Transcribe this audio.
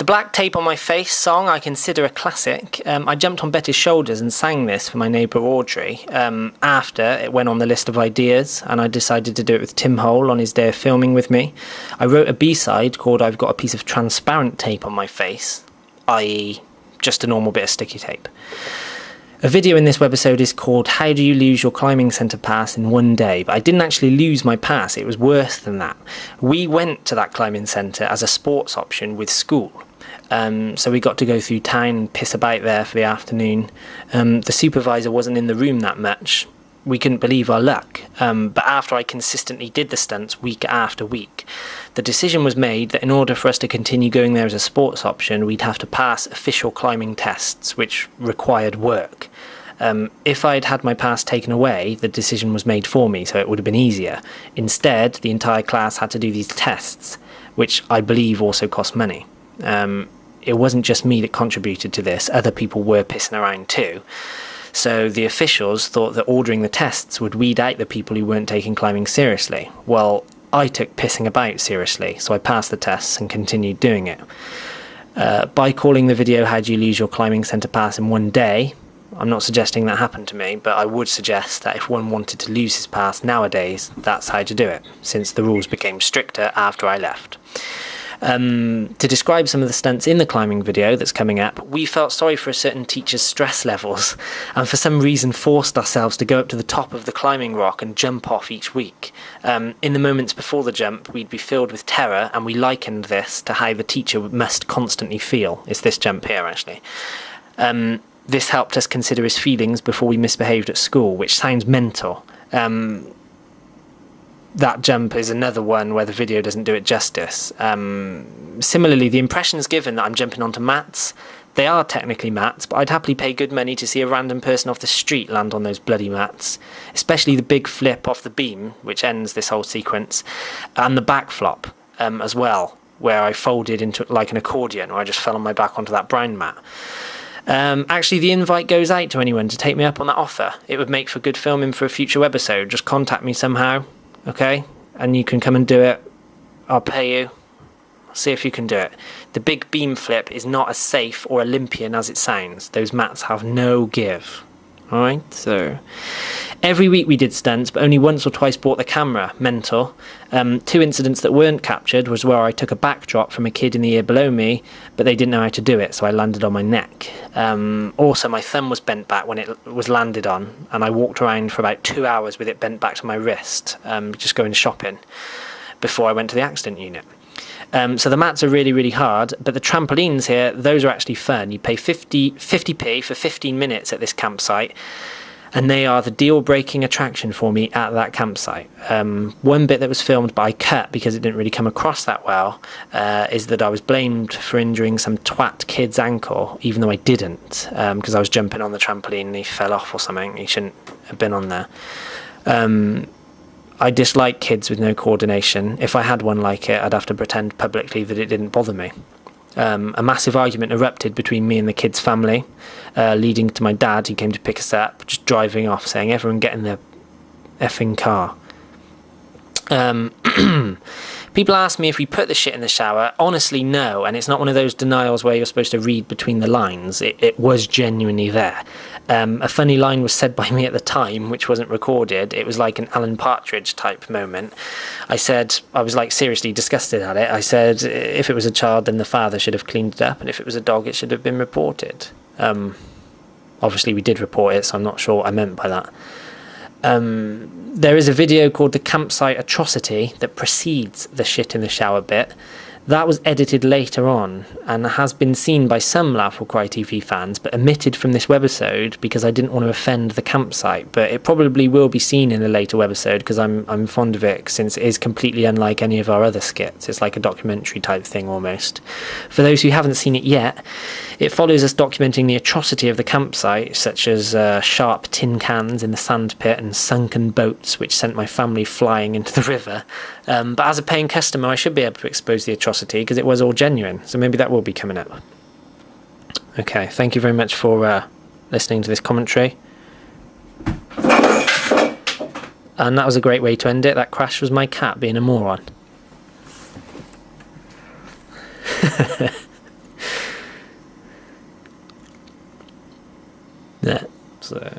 Black Tape on My Face song I consider a classic. I jumped on Betty's shoulders and sang this for my neighbour Audrey after it went on the list of ideas, and I decided to do it with Tim Hole on his day of filming with me. I wrote a B-side called I've Got a Piece of Transparent Tape on My Face, i.e. just a normal bit of sticky tape. A video in this webisode is called How Do You Lose Your Climbing Centre Pass in One Day? But I didn't actually lose my pass, it was worse than that. We went to that climbing centre as a sports option with school. So we got to go through town and piss about there for the afternoon. The supervisor wasn't in the room that much. We couldn't believe our luck. But after I consistently did the stunts week after week, the decision was made that in order for us to continue going there as a sports option, we'd have to pass official climbing tests, which required work. If I'd had my pass taken away, the decision was made for me, so it would have been easier. Instead, the entire class had to do these tests, which I believe also cost money. It wasn't just me that contributed to this, other people were pissing around too. So the officials thought that ordering the tests would weed out the people who weren't taking climbing seriously. Well, I took pissing about seriously, so I passed the tests and continued doing it. By calling the video How Do You Lose Your Climbing Centre Pass in One Day, I'm not suggesting that happened to me, but I would suggest that if one wanted to lose his pass nowadays, that's how to do it, since the rules became stricter after I left. To describe some of the stunts in the climbing video that's coming up, we felt sorry for a certain teacher's stress levels and for some reason forced ourselves to go up to the top of the climbing rock and jump off each week. In the moments before the jump, we'd be filled with terror, and we likened this to how the teacher must constantly feel. It's this jump here, actually. This helped us consider his feelings before we misbehaved at school, which sounds mental. That jump is another one where the video doesn't do it justice. Similarly, the impression's given that I'm jumping onto mats. They are technically mats, but I'd happily pay good money to see a random person off the street land on those bloody mats. Especially the big flip off the beam, which ends this whole sequence, and the back flop as well, where I folded into like an accordion, or I just fell on my back onto that brown mat. Actually, the invite goes out to anyone to take me up on that offer. It would make for good filming for a future webisode. Just contact me somehow. Okay, and you can come and do it. I'll pay you. See if you can do it. The big beam flip is not as safe or Olympian as it sounds. Those mats have no give. Alright, so every week we did stunts, but only once or twice brought the camera. Mental. 2 incidents that weren't captured was where I took a backdrop from a kid in the year below me, but they didn't know how to do it, so I landed on my neck. Also, my thumb was bent back when it was landed on, and I walked around for about 2 hours with it bent back to my wrist, just going shopping, before I went to the accident unit. So the mats are really, really hard, but the trampolines here, those are actually fun. You pay 50p for 15 minutes at this campsite, and they are the deal-breaking attraction for me at that campsite. One bit that was filmed but I cut because it didn't really come across that well is that I was blamed for injuring some twat kid's ankle, even though I didn't, because I was jumping on the trampoline and he fell off or something. He shouldn't have been on there. I dislike kids with no coordination. If I had one like it, I'd have to pretend publicly that it didn't bother me. A massive argument erupted between me and the kid's family, leading to my dad, who came to pick us up, just driving off, saying, "Everyone get in the effing car." People ask me if we put the shit in the shower. Honestly, no, and it's not one of those denials where you're supposed to read between the lines. It was genuinely there. A funny line was said by me at the time, which wasn't recorded. It was like an Alan Partridge type moment. I said, I was like seriously disgusted at it. I said, if it was a child, then the father should have cleaned it up, and if it was a dog, it should have been reported. Obviously, we did report it, so I'm not sure what I meant by that. There is a video called The Campsite Atrocity that precedes the shit in the shower bit. That was edited later on and has been seen by some Laugh or Cry TV fans, but omitted from this webisode because I didn't want to offend the campsite. But it probably will be seen in a later webisode because I'm fond of it, since it is completely unlike any of our other skits. It's like a documentary type thing almost. For those who haven't seen it yet, it follows us documenting the atrocity of the campsite, such as sharp tin cans in the sand pit and sunken boats which sent my family flying into the river. But as a paying customer, I should be able to expose the atrocity because it was all genuine, so maybe that will be coming up. Okay, thank you very much for listening to this commentary. And that was a great way to end it. That crash was my cat being a moron. Yeah. So